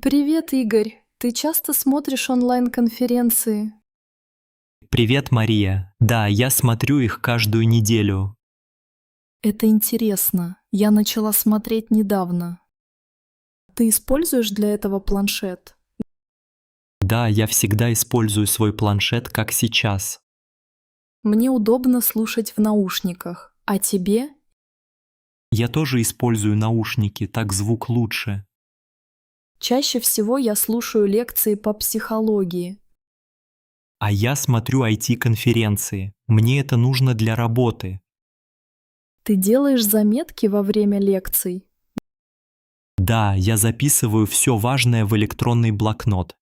Привет, Игорь. Ты часто смотришь онлайн-конференции? Привет, Мария. Да, я смотрю их каждую неделю. Это интересно. Я начала смотреть недавно. Ты используешь для этого планшет? Да, я всегда использую свой планшет, как сейчас. Мне удобно слушать в наушниках. А тебе? Я тоже использую наушники, так звук лучше. Чаще всего я слушаю лекции по психологии. А я смотрю IT-конференции. Мне это нужно для работы. Ты делаешь заметки во время лекций? Да, я записываю все важное в электронный блокнот.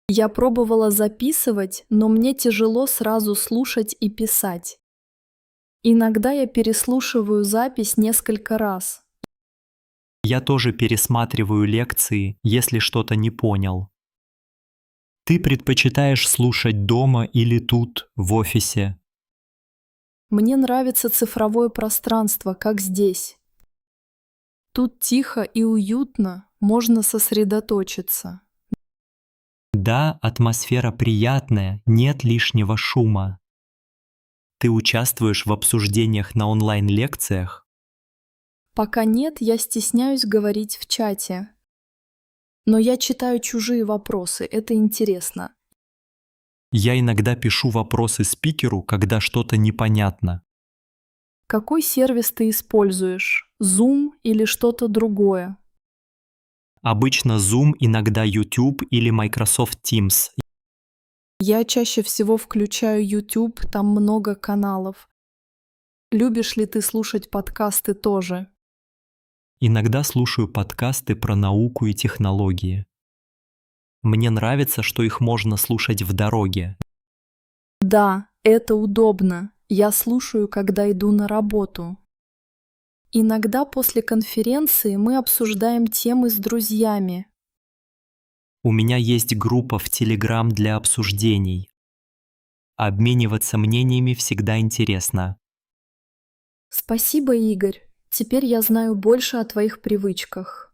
Я пробовала записывать, но мне тяжело сразу слушать и писать. Иногда я переслушиваю запись несколько раз. Я тоже пересматриваю лекции, если что-то не понял. Ты предпочитаешь слушать дома или тут, в офисе? Мне нравится цифровое пространство, как здесь. Тут тихо и уютно, можно сосредоточиться. Да, атмосфера приятная, нет лишнего шума. Ты участвуешь в обсуждениях на онлайн-лекциях? Пока нет, я стесняюсь говорить в чате. Но я читаю чужие вопросы, это интересно. Я иногда пишу вопросы спикеру, когда что-то непонятно. Какой сервис ты используешь? Zoom или что-то другое? Обычно Zoom, иногда YouTube или Microsoft Teams. Я чаще всего включаю YouTube, там много каналов. Любишь ли ты слушать подкасты тоже? Иногда слушаю подкасты про науку и технологии. Мне нравится, что их можно слушать в дороге. Да, это удобно. Я слушаю, когда иду на работу. Иногда после конференции мы обсуждаем темы с друзьями. У меня есть группа в Telegram для обсуждений. Обмениваться мнениями всегда интересно. Спасибо, Игорь. Теперь я знаю больше о твоих привычках.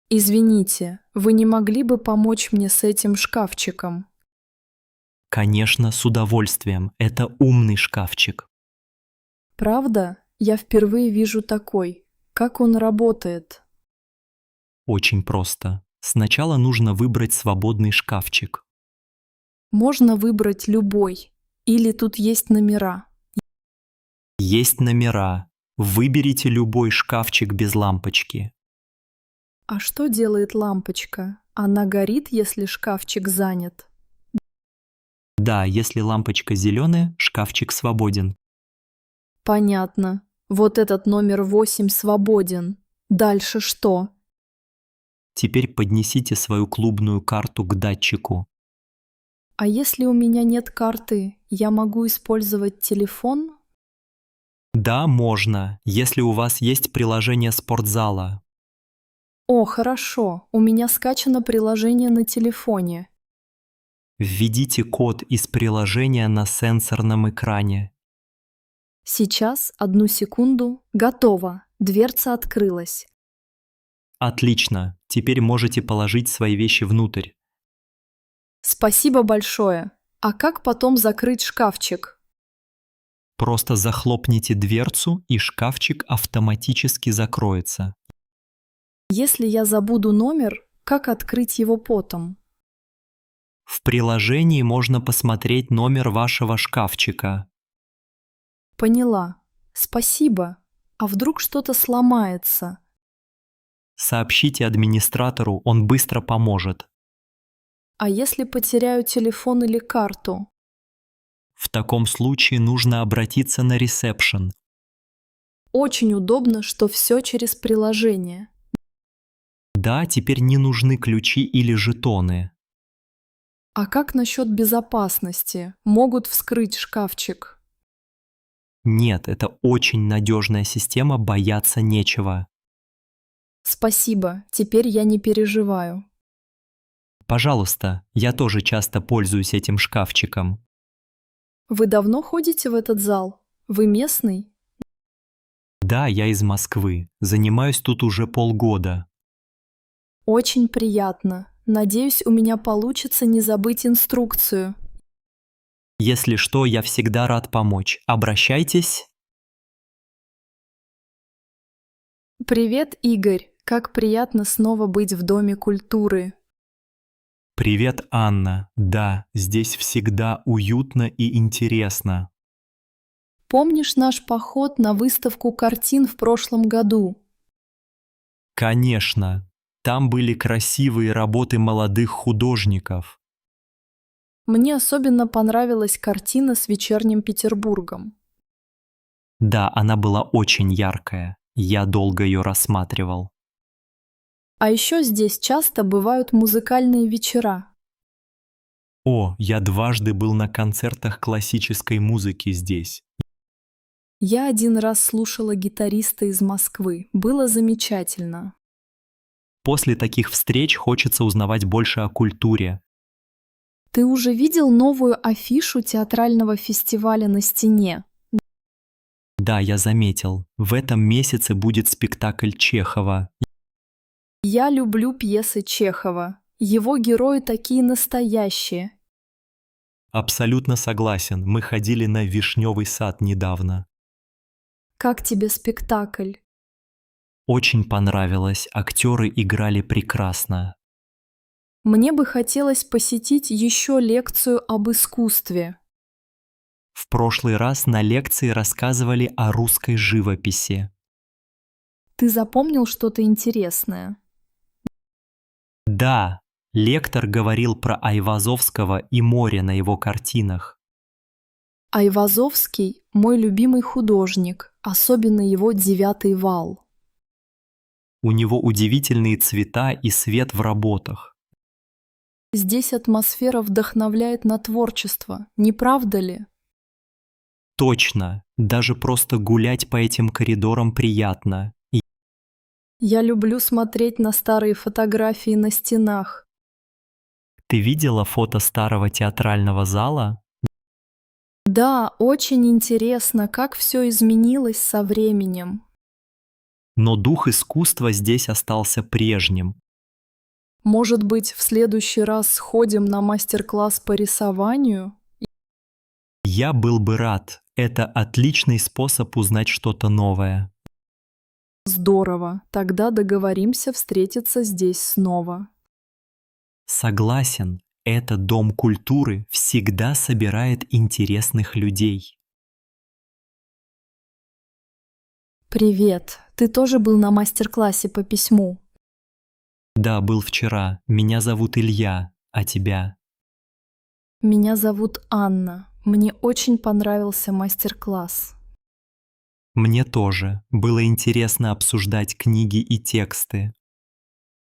Извините, вы не могли бы помочь мне с этим шкафчиком? Конечно, с удовольствием. Это умный шкафчик. Правда? Я впервые вижу такой. Как он работает? Очень просто. Сначала нужно выбрать свободный шкафчик. Можно выбрать любой. Или тут есть номера. Есть номера. Выберите любой шкафчик без лампочки. А что делает лампочка? Она горит, если шкафчик занят. Да, если лампочка зеленая, шкафчик свободен. Понятно. Вот этот номер 8 свободен. Дальше что? Теперь поднесите свою клубную карту к датчику. А если у меня нет карты, я могу использовать телефон? Да, можно, если у вас есть приложение спортзала. О, хорошо. У меня скачано приложение на телефоне. Введите код из приложения на сенсорном экране. Сейчас, одну секунду. Готово. Дверца открылась. Отлично, теперь можете положить свои вещи внутрь. Спасибо большое. А как потом закрыть шкафчик? Просто захлопните дверцу, и шкафчик автоматически закроется. Если я забуду номер, как открыть его потом? В приложении можно посмотреть номер вашего шкафчика. Поняла. Спасибо. А вдруг что-то сломается? Сообщите администратору, он быстро поможет. А если потеряю телефон или карту? В таком случае нужно обратиться на ресепшн. Очень удобно, что все через приложение. Да, теперь не нужны ключи или жетоны. А как насчет безопасности? Могут вскрыть шкафчик. Нет, это очень надежная система, бояться нечего. Спасибо, теперь я не переживаю. Пожалуйста, я тоже часто пользуюсь этим шкафчиком. Вы давно ходите в этот зал? Вы местный? Да, я из Москвы. Занимаюсь тут уже полгода. Очень приятно. Надеюсь, у меня получится не забыть инструкцию. Если что, я всегда рад помочь. Обращайтесь. Привет, Игорь. Как приятно снова быть в Доме культуры. Привет, Анна. Да, здесь всегда уютно и интересно. Помнишь наш поход на выставку картин в прошлом году? Конечно. Там были красивые работы молодых художников. Мне особенно понравилась картина с вечерним Петербургом. Да, она была очень яркая. Я долго ее рассматривал. А еще здесь часто бывают музыкальные вечера. О, я дважды был на концертах классической музыки здесь. Я один раз слушала гитариста из Москвы. Было замечательно. После таких встреч хочется узнавать больше о культуре. Ты уже видел новую афишу театрального фестиваля на стене? Да, я заметил. В этом месяце будет спектакль Чехова. Я люблю пьесы Чехова. Его герои такие настоящие. Абсолютно согласен. Мы ходили на Вишневый сад недавно. Как тебе спектакль? Очень понравилось. Актеры играли прекрасно. Мне бы хотелось посетить еще лекцию об искусстве. В прошлый раз на лекции рассказывали о русской живописи. Ты запомнил что-то интересное? Да, лектор говорил про Айвазовского и море на его картинах. Айвазовский – мой любимый художник, особенно его «Девятый вал». У него удивительные цвета и свет в работах. Здесь атмосфера вдохновляет на творчество, не правда ли? Точно, даже просто гулять по этим коридорам приятно. Я люблю смотреть на старые фотографии на стенах. Ты видела фото старого театрального зала? Да, очень интересно, как все изменилось со временем. Но дух искусства здесь остался прежним. Может быть, в следующий раз сходим на мастер-класс по рисованию? Я был бы рад. Это отличный способ узнать что-то новое. Здорово, тогда договоримся встретиться здесь снова. Согласен, этот дом культуры всегда собирает интересных людей. Привет, ты тоже был на мастер-классе по письму? Да, был вчера. Меня зовут Илья, а тебя? Меня зовут Анна. Мне очень понравился мастер-класс. Мне тоже. Было интересно обсуждать книги и тексты.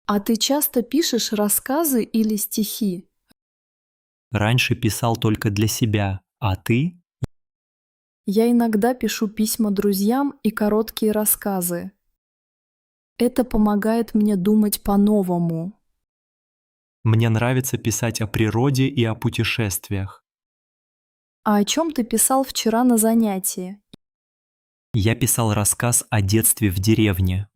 А ты часто пишешь рассказы или стихи? Раньше писал только для себя, а ты? Я иногда пишу письма друзьям и короткие рассказы. Это помогает мне думать по-новому. Мне нравится писать о природе и о путешествиях. А о чем ты писал вчера на занятии? Я писал рассказ о детстве в деревне.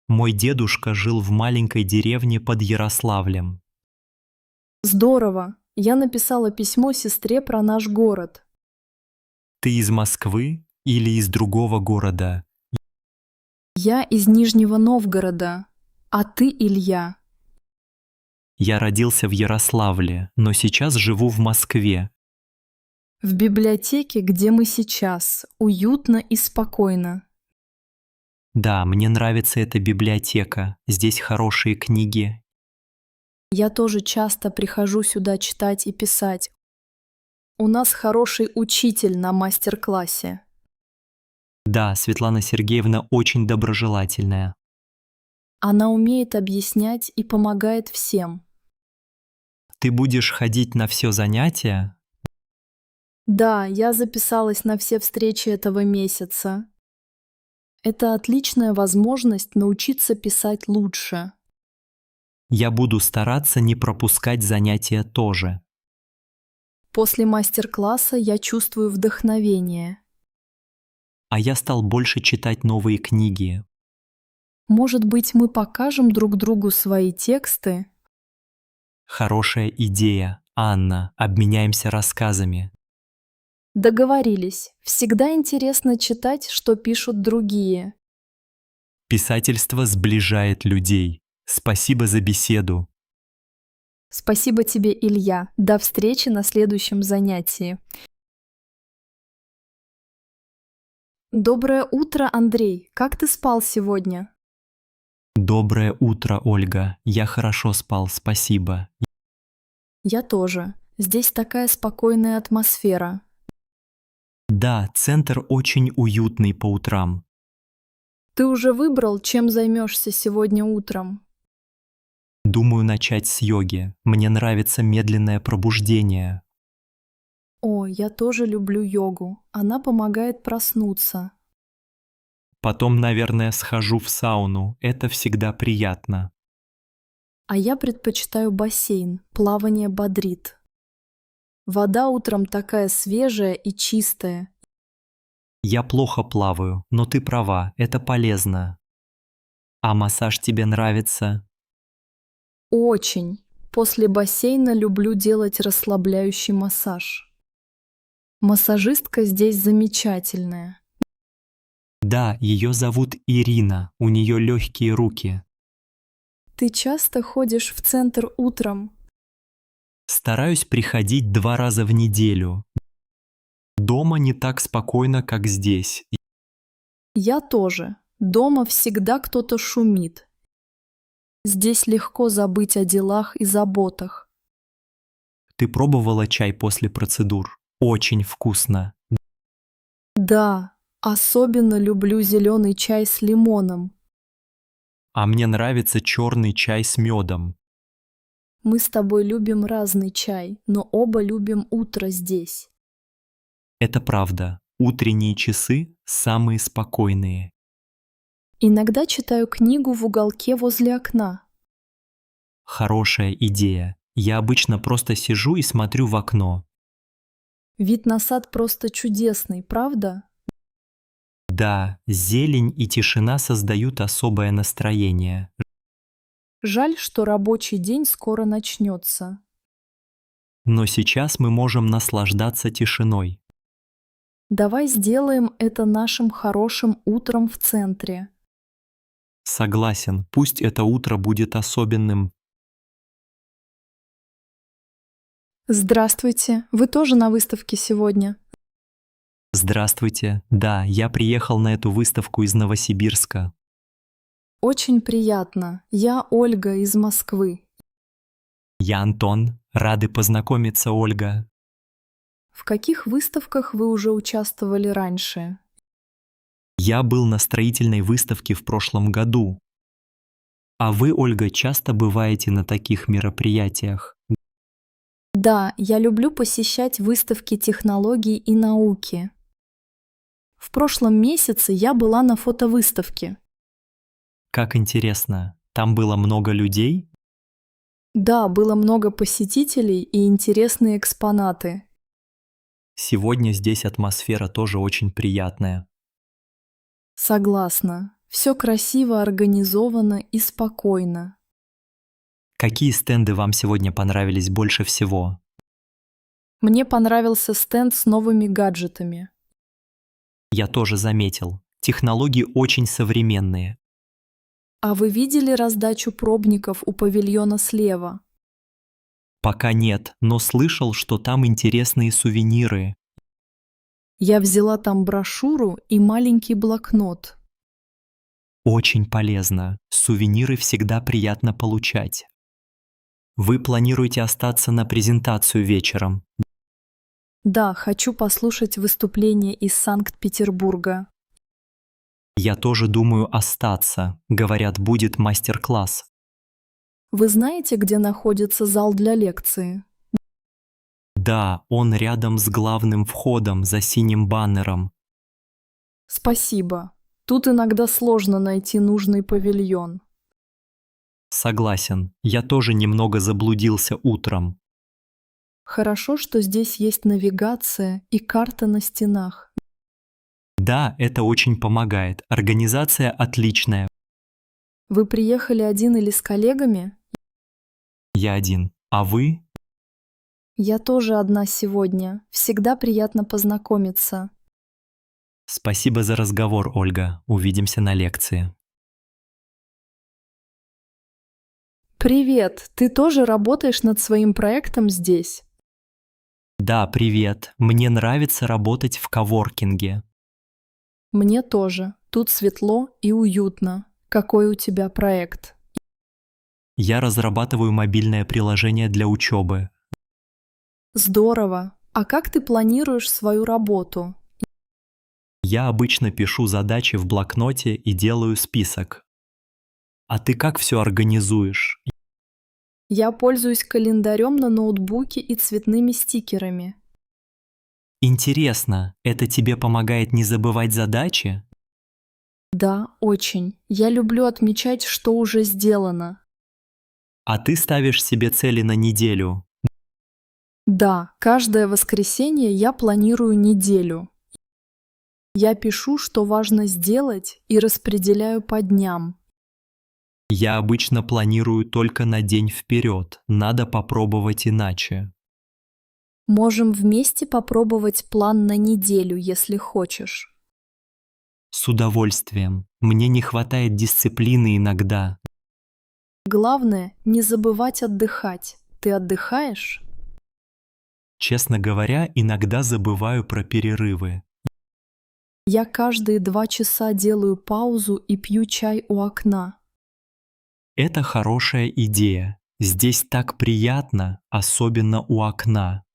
Мой дедушка жил в маленькой деревне под Ярославлем. Здорово! Я написала письмо сестре про наш город. Ты из Москвы или из другого города? Я из Нижнего Новгорода. А ты, Илья? Я родился в Ярославле, но сейчас живу в Москве. В библиотеке, где мы сейчас, уютно и спокойно. Да, мне нравится эта библиотека. Здесь хорошие книги. Я тоже часто прихожу сюда читать и писать. У нас хороший учитель на мастер-классе. Да, Светлана Сергеевна очень доброжелательная. Она умеет объяснять и помогает всем. Ты будешь ходить на все занятия? Да, я записалась на все встречи этого месяца. Это отличная возможность научиться писать лучше. Я буду стараться не пропускать занятия тоже. После мастер-класса я чувствую вдохновение. А я стал больше читать новые книги. Может быть, мы покажем друг другу свои тексты? Хорошая идея, Анна, обменяемся рассказами. Договорились. Всегда интересно читать, что пишут другие. Писательство сближает людей. Спасибо за беседу. Спасибо тебе, Илья. До встречи на следующем занятии. Доброе утро, Андрей. Как ты спал сегодня? Доброе утро, Ольга. Я хорошо спал, спасибо. Я тоже. Здесь такая спокойная атмосфера. Да, центр очень уютный по утрам. Ты уже выбрал, чем займешься сегодня утром? Думаю начать с йоги. Мне нравится медленное пробуждение. О, я тоже люблю йогу. Она помогает проснуться. Потом, наверное, схожу в сауну. Это всегда приятно. А я предпочитаю бассейн. Плавание бодрит. Вода утром такая свежая и чистая. Я плохо плаваю, но ты права, это полезно. А массаж тебе нравится? Очень. После бассейна люблю делать расслабляющий массаж. Массажистка здесь замечательная. Да, ее зовут Ирина, у нее легкие руки. Ты часто ходишь в центр утром? Стараюсь приходить 2 раза в неделю. Дома не так спокойно, как здесь. Я тоже. Дома всегда кто-то шумит. Здесь легко забыть о делах и заботах. Ты пробовала чай после процедур? Очень вкусно. Да, особенно люблю зеленый чай с лимоном. А мне нравится черный чай с медом. Мы с тобой любим разный чай, но оба любим утро здесь. Это правда. Утренние часы самые спокойные. Иногда читаю книгу в уголке возле окна. Хорошая идея. Я обычно просто сижу и смотрю в окно. Вид на сад просто чудесный, правда? Да, зелень и тишина создают особое настроение. Жаль, что рабочий день скоро начнется. Но сейчас мы можем наслаждаться тишиной. Давай сделаем это нашим хорошим утром в центре. Согласен, пусть это утро будет особенным. Здравствуйте, вы тоже на выставке сегодня? Здравствуйте. Да, я приехал на эту выставку из Новосибирска. Очень приятно. Я Ольга из Москвы. Я Антон. Рады познакомиться, Ольга. В каких выставках вы уже участвовали раньше? Я был на строительной выставке в прошлом году. А вы, Ольга, часто бываете на таких мероприятиях? Да, я люблю посещать выставки технологий и науки. В прошлом месяце я была на фотовыставке. Как интересно. Там было много людей? Да, было много посетителей и интересные экспонаты. Сегодня здесь атмосфера тоже очень приятная. Согласна. Все красиво организовано и спокойно. Какие стенды вам сегодня понравились больше всего? Мне понравился стенд с новыми гаджетами. Я тоже заметил. Технологии очень современные. А вы видели раздачу пробников у павильона слева? Пока нет, но слышал, что там интересные сувениры. Я взяла там брошюру и маленький блокнот. Очень полезно. Сувениры всегда приятно получать. Вы планируете остаться на презентацию вечером? Да, хочу послушать выступление из Санкт-Петербурга. Я тоже думаю остаться. Говорят, будет мастер-класс. Вы знаете, где находится зал для лекции? Да, он рядом с главным входом за синим баннером. Спасибо. Тут иногда сложно найти нужный павильон. Согласен, я тоже немного заблудился утром. Хорошо, что здесь есть навигация и карта на стенах. Да, это очень помогает. Организация отличная. Вы приехали один или с коллегами? Я один. А вы? Я тоже одна сегодня. Всегда приятно познакомиться. Спасибо за разговор, Ольга. Увидимся на лекции. Привет! Ты тоже работаешь над своим проектом здесь? Да, привет. Мне нравится работать в коворкинге. Мне тоже. Тут светло и уютно. Какой у тебя проект? Я разрабатываю мобильное приложение для учебы. Здорово. А как ты планируешь свою работу? Я обычно пишу задачи в блокноте и делаю список. А ты как все организуешь? Я пользуюсь календарем на ноутбуке и цветными стикерами. Интересно, это тебе помогает не забывать задачи? Да, очень. Я люблю отмечать, что уже сделано. А ты ставишь себе цели на неделю? Да, каждое воскресенье я планирую неделю. Я пишу, что важно сделать, и распределяю по дням. Я обычно планирую только на день вперед. Надо попробовать иначе. Можем вместе попробовать план на неделю, если хочешь. С удовольствием. Мне не хватает дисциплины иногда. Главное, не забывать отдыхать. Ты отдыхаешь? Честно говоря, иногда забываю про перерывы. Я каждые 2 часа делаю паузу и пью чай у окна. Это хорошая идея. Здесь так приятно, особенно у окна.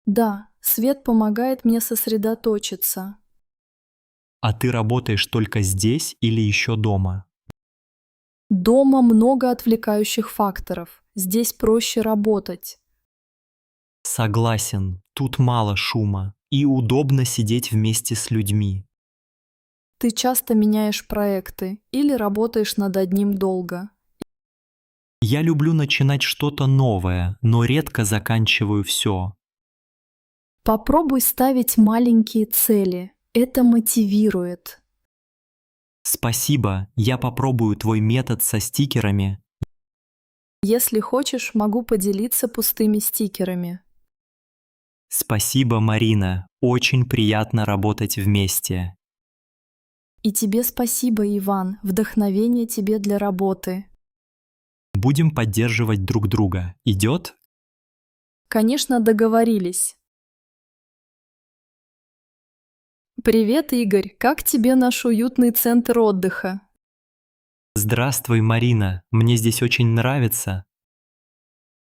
Да, свет помогает мне сосредоточиться. А ты работаешь только здесь или еще дома? Дома много отвлекающих факторов. Здесь проще работать. Согласен, тут мало шума и удобно сидеть вместе с людьми. Ты часто меняешь проекты или работаешь над одним долго. Я люблю начинать что-то новое, но редко заканчиваю все. Попробуй ставить маленькие цели. Это мотивирует. Спасибо, я попробую твой метод со стикерами. Если хочешь, могу поделиться пустыми стикерами. Спасибо, Марина, очень приятно работать вместе. И тебе спасибо, Иван. Вдохновение тебе для работы. Будем поддерживать друг друга. Идет? Конечно, договорились. Привет, Игорь. Как тебе наш уютный центр отдыха? Здравствуй, Марина, мне здесь очень нравится.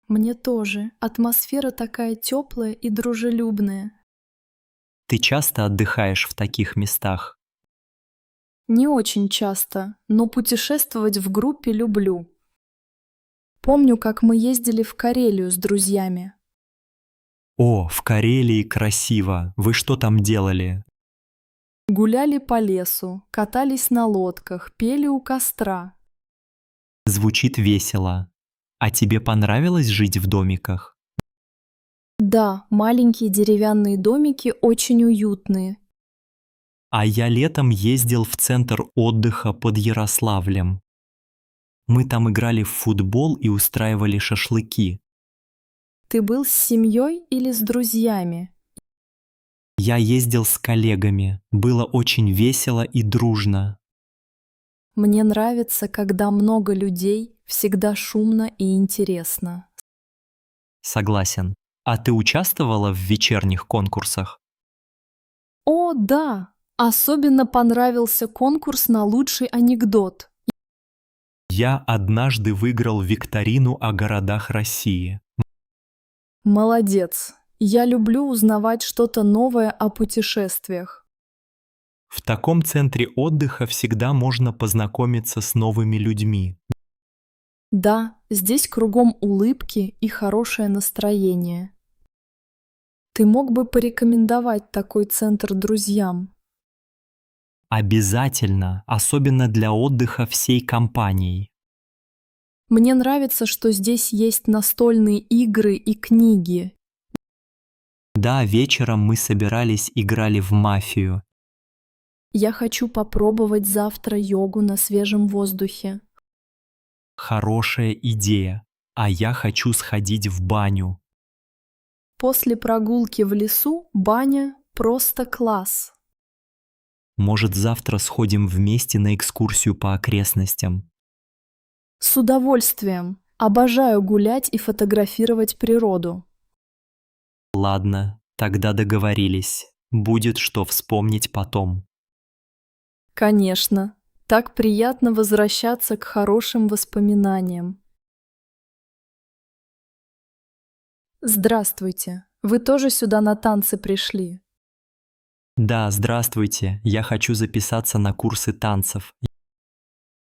Мне тоже. Атмосфера такая теплая и дружелюбная. Ты часто отдыхаешь в таких местах? Не очень часто, но путешествовать в группе люблю. Помню, как мы ездили в Карелию с друзьями. О, в Карелии красиво. Вы что там делали? Гуляли по лесу, катались на лодках, пели у костра. Звучит весело. А тебе понравилось жить в домиках? Да, маленькие деревянные домики очень уютные. А я летом ездил в центр отдыха под Ярославлем. Мы там играли в футбол и устраивали шашлыки. Ты был с семьей или с друзьями? Я ездил с коллегами. Было очень весело и дружно. Мне нравится, когда много людей, всегда шумно и интересно. Согласен. А ты участвовала в вечерних конкурсах? О, да! Особенно понравился конкурс на лучший анекдот. Я однажды выиграл викторину о городах России. Молодец! Я люблю узнавать что-то новое о путешествиях. В таком центре отдыха всегда можно познакомиться с новыми людьми. Да, здесь кругом улыбки и хорошее настроение. Ты мог бы порекомендовать такой центр друзьям? Обязательно, особенно для отдыха всей компанией. Мне нравится, что здесь есть настольные игры и книги. Да, вечером мы собирались, играли в мафию. Я хочу попробовать завтра йогу на свежем воздухе. Хорошая идея. А я хочу сходить в баню. После прогулки в лесу баня просто класс. Может, завтра сходим вместе на экскурсию по окрестностям? С удовольствием. Обожаю гулять и фотографировать природу. Ладно, тогда договорились. Будет что вспомнить потом. Конечно, так приятно возвращаться к хорошим воспоминаниям. Здравствуйте. Вы тоже сюда на танцы пришли? Да, здравствуйте. Я хочу записаться на курсы танцев.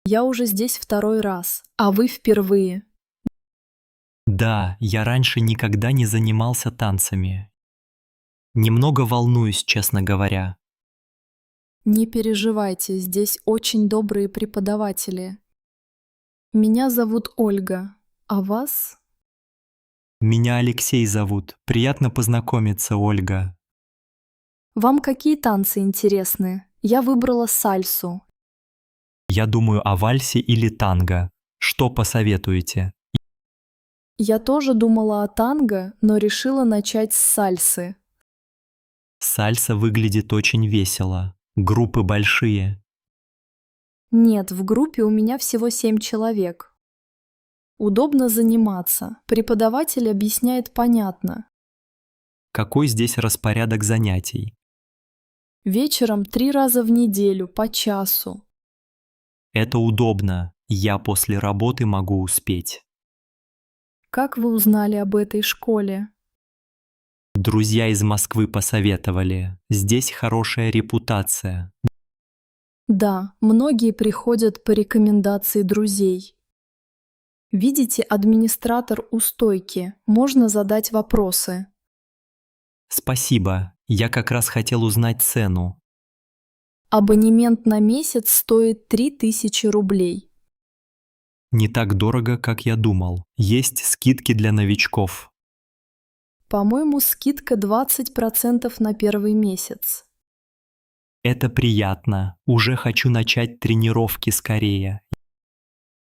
Я уже здесь второй раз, а вы впервые. Да, я раньше никогда не занимался танцами. Немного волнуюсь, честно говоря. Не переживайте, здесь очень добрые преподаватели. Меня зовут Ольга, а вас? Меня Алексей зовут. Приятно познакомиться, Ольга. Вам какие танцы интересны? Я выбрала сальсу. Я думаю о вальсе или танго. Что посоветуете? Я тоже думала о танго, но решила начать с сальсы. Сальса выглядит очень весело. Группы большие. Нет, в группе у меня всего 7 человек. Удобно заниматься. Преподаватель объясняет понятно. Какой здесь распорядок занятий? Вечером 3 раза в неделю, по часу. Это удобно. Я после работы могу успеть. Как вы узнали об этой школе? Друзья из Москвы посоветовали. Здесь хорошая репутация. Да, многие приходят по рекомендации друзей. Видите, администратор у стойки. Можно задать вопросы. Спасибо. Я как раз хотел узнать цену. Абонемент на месяц стоит 3000 рублей. Не так дорого, как я думал. Есть скидки для новичков. По-моему, скидка 20% на первый месяц. Это приятно. Уже хочу начать тренировки скорее.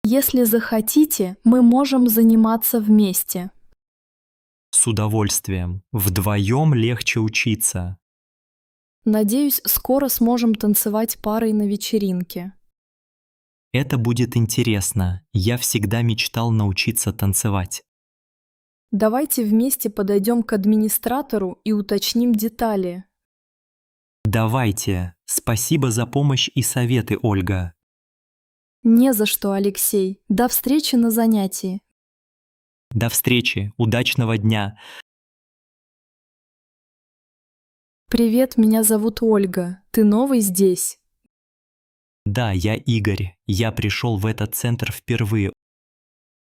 Если захотите, мы можем заниматься вместе. С удовольствием. Вдвоем легче учиться. Надеюсь, скоро сможем танцевать парой на вечеринке. Это будет интересно. Я всегда мечтал научиться танцевать. Давайте вместе подойдем к администратору и уточним детали. Давайте. Спасибо за помощь и советы, Ольга. Не за что, Алексей. До встречи на занятии. До встречи. Удачного дня. Привет, меня зовут Ольга. Ты новый здесь? Да, я Игорь. Я пришел в этот центр впервые.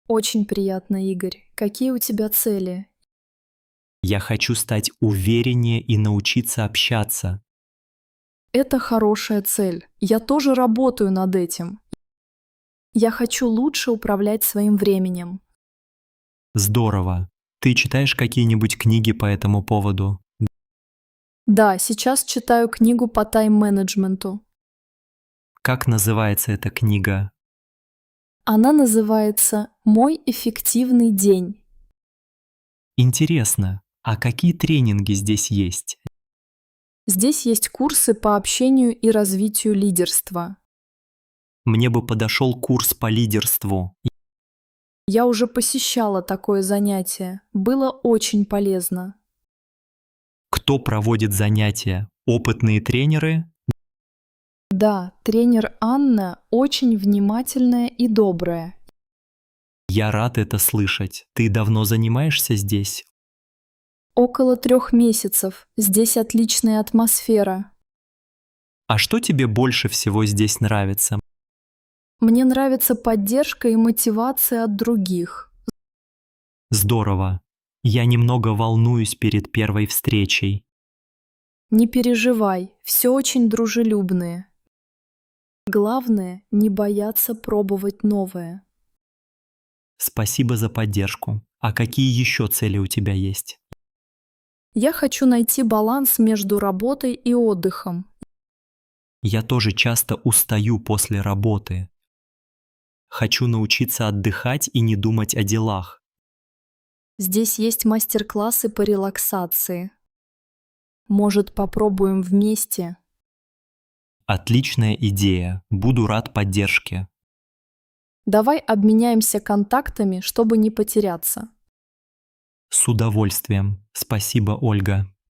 Очень приятно, Игорь. Какие у тебя цели? Я хочу стать увереннее и научиться общаться. Это хорошая цель. Я тоже работаю над этим. Я хочу лучше управлять своим временем. Здорово. Ты читаешь какие-нибудь книги по этому поводу? Да, сейчас читаю книгу по тайм-менеджменту. Как называется эта книга? Она называется «Мой эффективный день». Интересно. А какие тренинги здесь есть? Здесь есть курсы по общению и развитию лидерства. Мне бы подошел курс по лидерству. Я уже посещала такое занятие. Было очень полезно. Кто проводит занятия? Опытные тренеры? Да, тренер Анна очень внимательная и добрая. Я рад это слышать. Ты давно занимаешься здесь? Около 3 месяцев. Здесь отличная атмосфера. А что тебе больше всего здесь нравится? Мне нравится поддержка и мотивация от других. Здорово. Я немного волнуюсь перед первой встречей. Не переживай, все очень дружелюбные. Главное, не бояться пробовать новое. Спасибо за поддержку. А какие еще цели у тебя есть? Я хочу найти баланс между работой и отдыхом. Я тоже часто устаю после работы. Хочу научиться отдыхать и не думать о делах. Здесь есть мастер-классы по релаксации. Может, попробуем вместе? Отличная идея. Буду рад поддержке. Давай обменяемся контактами, чтобы не потеряться. С удовольствием. Спасибо, Ольга.